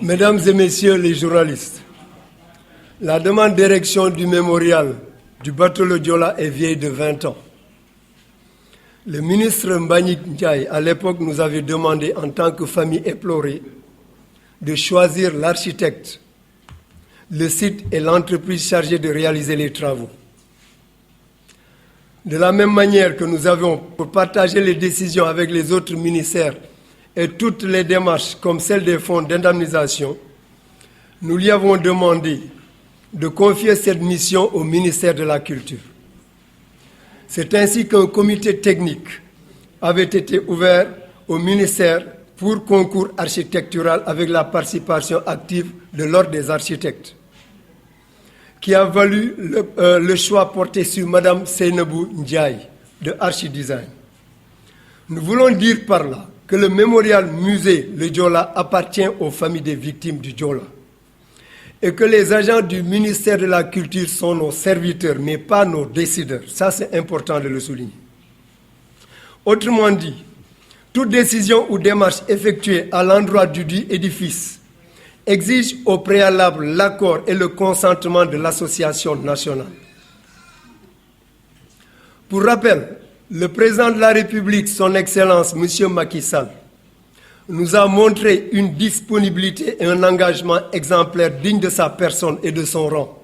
Mesdames et messieurs les journalistes, la demande d'érection du mémorial du bateau le Joola est vieille de 20 ans. Le ministre Mbagnick Ndiaye, à l'époque, nous avait demandé, en tant que famille éplorée, de choisir l'architecte, le site et l'entreprise chargée de réaliser les travaux. De la même manière que nous avons, pour partager les décisions avec les autres ministères et toutes les démarches comme celle des fonds d'indemnisation, nous lui avons demandé de confier cette mission au ministère de la Culture. C'est ainsi qu'un comité technique avait été ouvert au ministère pour concours architectural avec la participation active de l'Ordre des architectes, qui a valu le choix porté sur Mme Seynabou Ndiaye de Archidesign. Nous voulons dire par là que le mémorial musée Le Joola appartient aux familles des victimes du Joola et que les agents du ministère de la Culture sont nos serviteurs, mais pas nos décideurs. Ça, c'est important de le souligner. Autrement dit, toute décision ou démarche effectuée à l'endroit du dit édifice exige au préalable l'accord et le consentement de l'association nationale. Pour rappel, le président de la République, son Excellence, M. Macky Sall, nous a montré une disponibilité et un engagement exemplaire digne de sa personne et de son rang,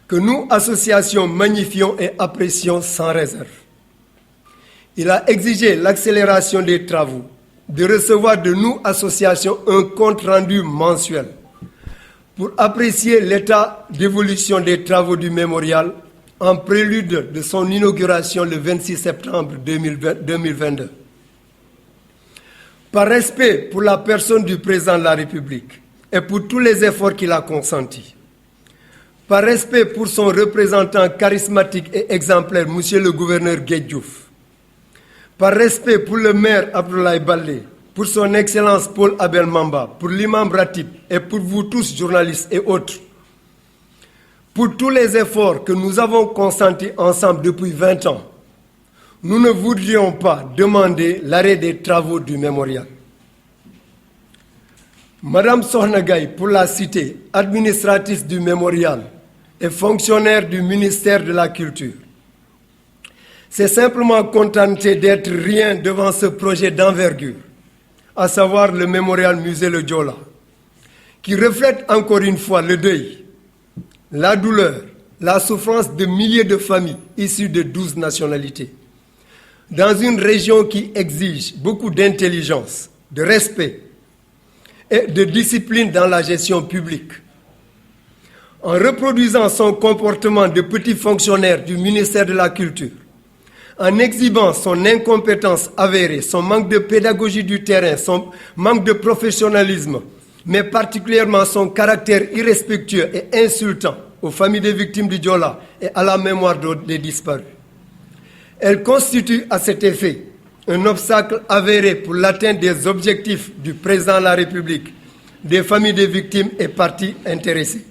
que nous, associations, magnifions et apprécions sans réserve. Il a exigé l'accélération des travaux, de recevoir de nous, associations, un compte-rendu mensuel pour apprécier l'état d'évolution des travaux du mémorial en prélude de son inauguration le 26 septembre 2022. Par respect pour la personne du président de la République et pour tous les efforts qu'il a consentis, par respect pour son représentant charismatique et exemplaire, monsieur le gouverneur Guèye Diouf, par respect pour le maire Abdoulaye Baldé, pour son Excellence Paul Abel Mamba, pour l'imam Ratib et pour vous tous, journalistes et autres, pour tous les efforts que nous avons consentis ensemble depuis 20 ans, nous ne voudrions pas demander l'arrêt des travaux du mémorial. Madame Sokhna Gaye, pour la cité, administratrice du mémorial et fonctionnaire du ministère de la Culture, s'est simplement contentée d'être rien devant ce projet d'envergure, à savoir le mémorial musée Le Joola, qui reflète encore une fois le deuil, la douleur, la souffrance de milliers de familles issues de 12 nationalités, dans une région qui exige beaucoup d'intelligence, de respect et de discipline dans la gestion publique. En reproduisant son comportement de petit fonctionnaire du ministère de la Culture, en exhibant son incompétence avérée, son manque de pédagogie du terrain, son manque de professionnalisme, mais particulièrement son caractère irrespectueux et insultant aux familles des victimes du Joola et à la mémoire des disparus. Elle constitue à cet effet un obstacle avéré pour l'atteinte des objectifs du président de la République, des familles des victimes et parties intéressées.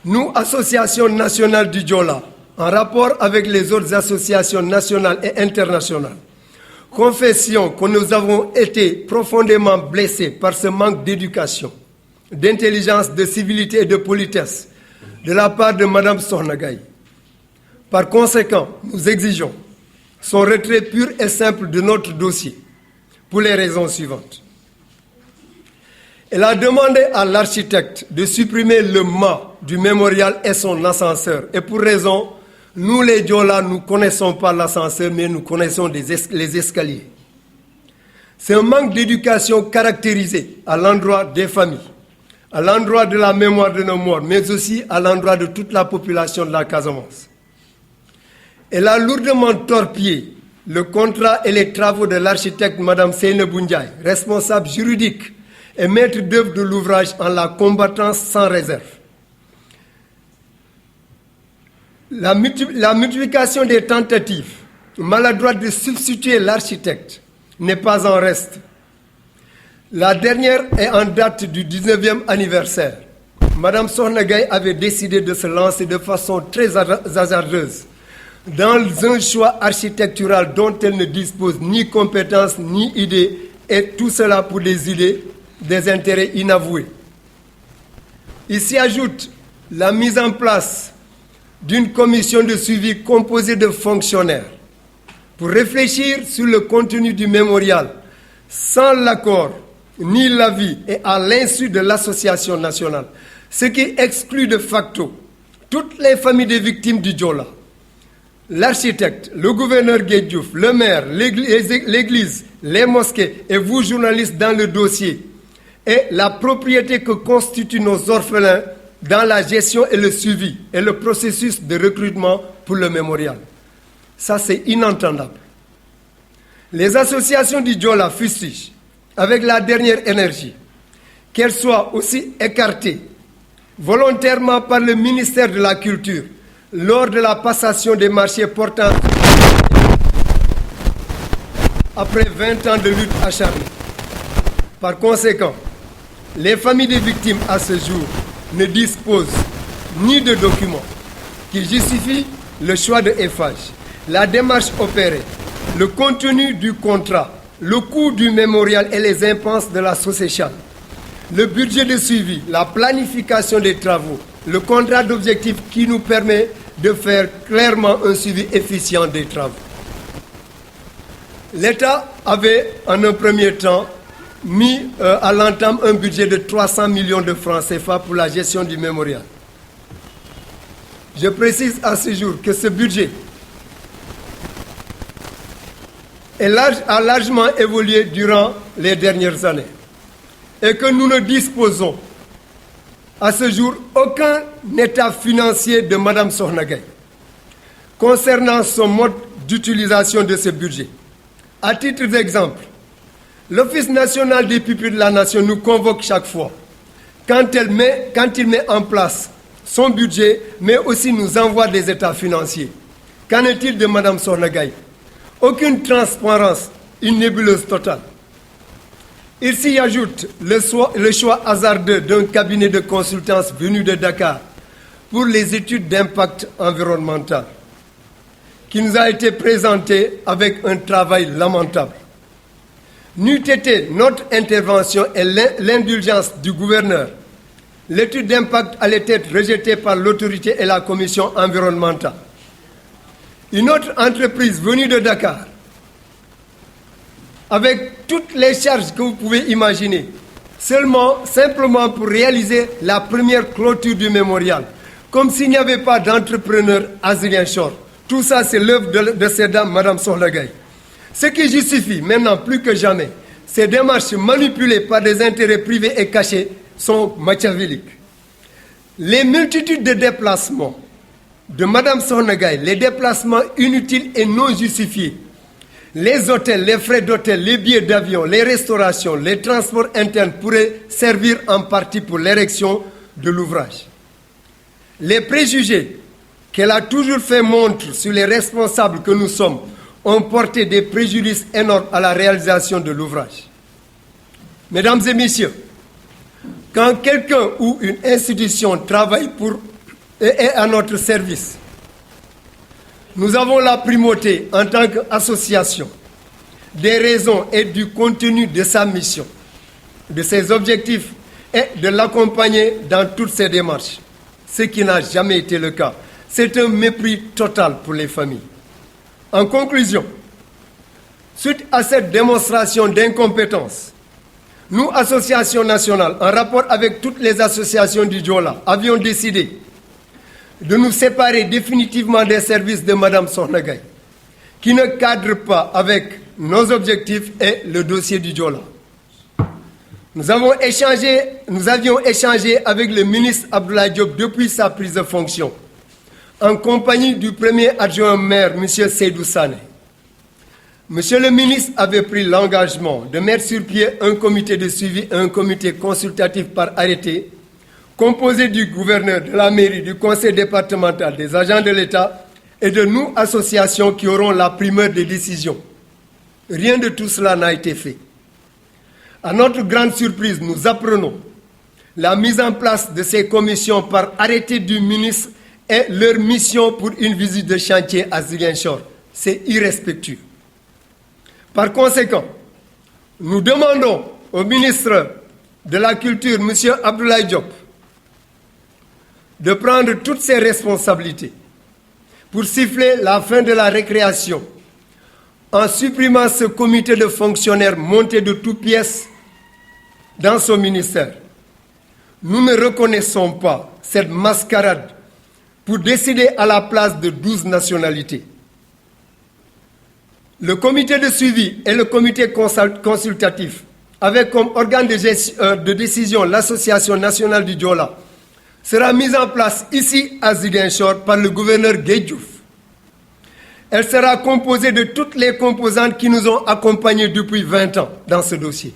Nous, Association nationale du Joola, en rapport avec les autres associations nationales et internationales, confessions que nous avons été profondément blessés par ce manque d'éducation, d'intelligence, de civilité et de politesse de la part de Mme Sokhna Gaye. Par conséquent, nous exigeons son retrait pur et simple de notre dossier pour les raisons suivantes. Elle a demandé à l'architecte de supprimer le mât du mémorial et son ascenseur. Et pour raison, nous les Joola, nous ne connaissons pas l'ascenseur, mais nous connaissons les escaliers. C'est un manque d'éducation caractérisé à l'endroit des familles, à l'endroit de la mémoire de nos morts, mais aussi à l'endroit de toute la population de la Casamance. Elle a lourdement torpillé le contrat et les travaux de l'architecte Mme Seynabou Ndiaye, responsable juridique et maître d'œuvre de l'ouvrage, en la combattant sans réserve. La multiplication des tentatives maladroites de substituer l'architecte n'est pas en reste. La dernière est en date du 19e anniversaire. Mme Sokhna Gaye avait décidé de se lancer de façon très hasardeuse dans un choix architectural dont elle ne dispose ni compétences ni idées Et tout cela pour des idées, des intérêts inavoués. Il s'y ajoute la mise en place d'une commission de suivi composée de fonctionnaires pour réfléchir sur le contenu du mémorial sans l'accord ni l'avis et à l'insu de l'association nationale, ce qui exclut de facto toutes les familles des victimes du Diola. L'architecte, le gouverneur Guédiouf, le maire, l'église, les mosquées et vous journalistes dans le dossier et la propriété que constituent nos orphelins dans la gestion et le suivi et le processus de recrutement pour le mémorial. Ça, c'est inentendable. Les associations du Diola fustigent avec la dernière énergie qu'elles soient aussi écartées volontairement par le ministère de la Culture lors de la passation des marchés portant après 20 ans de lutte acharnée. Par conséquent, les familles des victimes à ce jour ne disposent ni de documents qui justifient le choix de Eiffage, la démarche opérée, le contenu du contrat, le coût du mémorial et les impenses de la Socéchal, le budget de suivi, la planification des travaux, le contrat d'objectif qui nous permet de faire clairement un suivi efficient des travaux. L'État avait en un premier temps mis à l'entame un budget de 300 millions de francs CFA pour la gestion du mémorial. Je précise à ce jour que ce budget a largement évolué durant les dernières années et que nous ne disposons à ce jour aucun état financier de Mme Sokhna Gaye concernant son mode d'utilisation de ce budget. À titre d'exemple, l'Office national des pupilles de la nation nous convoque chaque fois quand il met en place son budget, mais aussi nous envoie des états financiers. Qu'en est-il de Mme Sokhna Gaye? Aucune transparence, une nébuleuse totale. Il s'y ajoute le choix hasardeux d'un cabinet de consultance venu de Dakar pour les études d'impact environnemental, qui nous a été présenté avec un travail lamentable. N'eût été notre intervention et l'indulgence du gouverneur, l'étude d'impact allait être rejetée par l'autorité et la commission environnementale. Une autre entreprise venue de Dakar, avec toutes les charges que vous pouvez imaginer, simplement pour réaliser la première clôture du mémorial, comme s'il n'y avait pas d'entrepreneur à Ziguinchor. Tout ça, c'est l'œuvre de cette dame, Mme Sokhna Gaye. Ce qui justifie, maintenant plus que jamais, ces démarches manipulées par des intérêts privés et cachés sont machiavéliques. Les multitudes de déplacements de Mme Sokhna Gaye, les déplacements inutiles et non justifiés, les hôtels, les frais d'hôtel, les billets d'avion, les restaurations, les transports internes pourraient servir en partie pour l'érection de l'ouvrage. Les préjugés qu'elle a toujours fait montre sur les responsables que nous sommes ont porté des préjudices énormes à la réalisation de l'ouvrage. Mesdames et messieurs, quand quelqu'un ou une institution travaille pour et est à notre service, nous avons la primauté en tant qu'association des raisons et du contenu de sa mission, de ses objectifs et de l'accompagner dans toutes ses démarches, ce qui n'a jamais été le cas. C'est un mépris total pour les familles. En conclusion, suite à cette démonstration d'incompétence, nous, Association nationale, en rapport avec toutes les associations du Diola, avions décidé de nous séparer définitivement des services de Mme Sokhna Gaye, qui ne cadrent pas avec nos objectifs et le dossier du Diola. Nous avions échangé avec le ministre Abdoulaye Diop depuis sa prise de fonction, en compagnie du premier adjoint au maire, M. Seydou Sané. Monsieur le ministre avait pris l'engagement de mettre sur pied un comité de suivi et un comité consultatif par arrêté, composé du gouverneur, de la mairie, du conseil départemental, des agents de l'État et de nous, associations qui auront la primeur des décisions. Rien de tout cela n'a été fait. À notre grande surprise, nous apprenons la mise en place de ces commissions par arrêté du ministre et leur mission pour une visite de chantier à Ziguinchor. C'est irrespectueux. Par conséquent, Nous demandons au ministre de la Culture, M. Abdoulaye Diop, de prendre toutes ses responsabilités pour siffler la fin de la récréation en supprimant ce comité de fonctionnaires monté de toutes pièces dans son ministère. Nous ne reconnaissons pas cette mascarade pour décider à la place de 12 nationalités. Le comité de suivi et le comité consultatif, avec comme organe de décision l'Association nationale du Diola, sera mise en place ici à Ziguinchor par le gouverneur Gueye Diouf. Elle sera composée de toutes les composantes qui nous ont accompagnés depuis 20 ans dans ce dossier.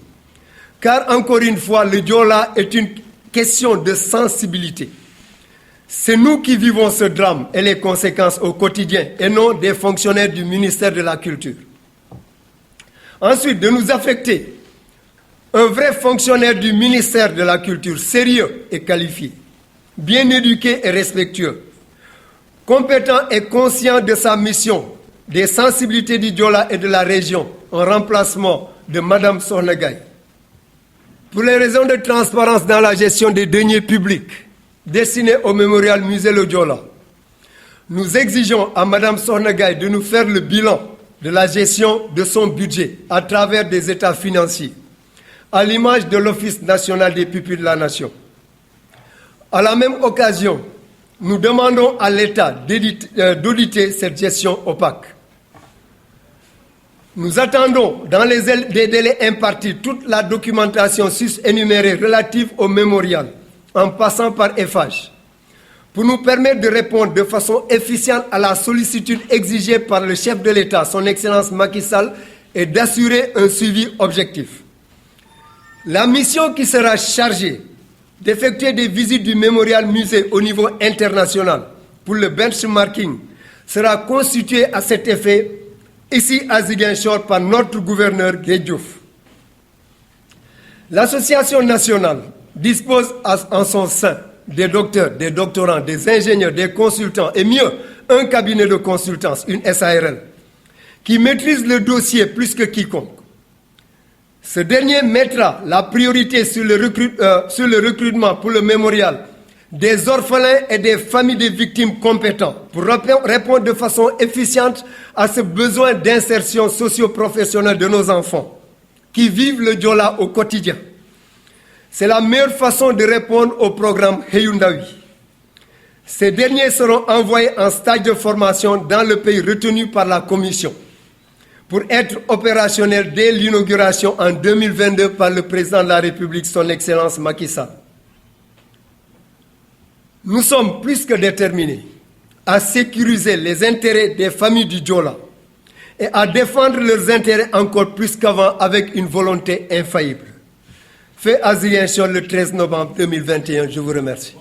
Car encore une fois, le Diola est une question de sensibilité. C'est nous qui vivons ce drame et les conséquences au quotidien et non des fonctionnaires du ministère de la Culture. Ensuite, de nous affecter un vrai fonctionnaire du ministère de la Culture, sérieux et qualifié, bien éduqué et respectueux, compétent et conscient de sa mission, des sensibilités du Diola et de la région, en remplacement de Mme Sokhna Gaye. Pour les raisons de transparence dans la gestion des deniers publics destinés au mémorial Musée Le Diola, nous exigeons à Mme Sokhna Gaye de nous faire le bilan de la gestion de son budget à travers des états financiers, à l'image de l'Office national des pupilles de la nation. À la même occasion, nous demandons à l'État d'auditer cette gestion opaque. Nous attendons, dans les délais impartis, toute la documentation sus-énumérée relative au mémorial, en passant par EFAGE, pour nous permettre de répondre de façon efficiente à la sollicitude exigée par le chef de l'État, son Excellence Macky Sall, et d'assurer un suivi objectif. La mission qui sera chargée d'effectuer des visites du mémorial musée au niveau international pour le benchmarking sera constituée à cet effet ici à Ziguinchor par notre gouverneur Gueye Diouf. L'association nationale dispose en son sein des docteurs, des doctorants, des ingénieurs, des consultants et mieux, un cabinet de consultance, une SARL, qui maîtrise le dossier plus que quiconque. Ce dernier mettra la priorité sur le recrutement pour le mémorial des orphelins et des familles des victimes compétents pour répondre de façon efficiente à ce besoin d'insertion socio-professionnelle de nos enfants qui vivent le Diola au quotidien. C'est la meilleure façon de répondre au programme Heyundawi. Ces derniers seront envoyés en stage de formation dans le pays retenu par la Commission pour être opérationnels dès l'inauguration en 2022 par le président de la République, son Excellence Macky Sall. Nous sommes plus que déterminés à sécuriser les intérêts des familles du Diola et à défendre leurs intérêts encore plus qu'avant avec une volonté infaillible. Fait à Ziguinchor le 13 novembre 2021. Je vous remercie.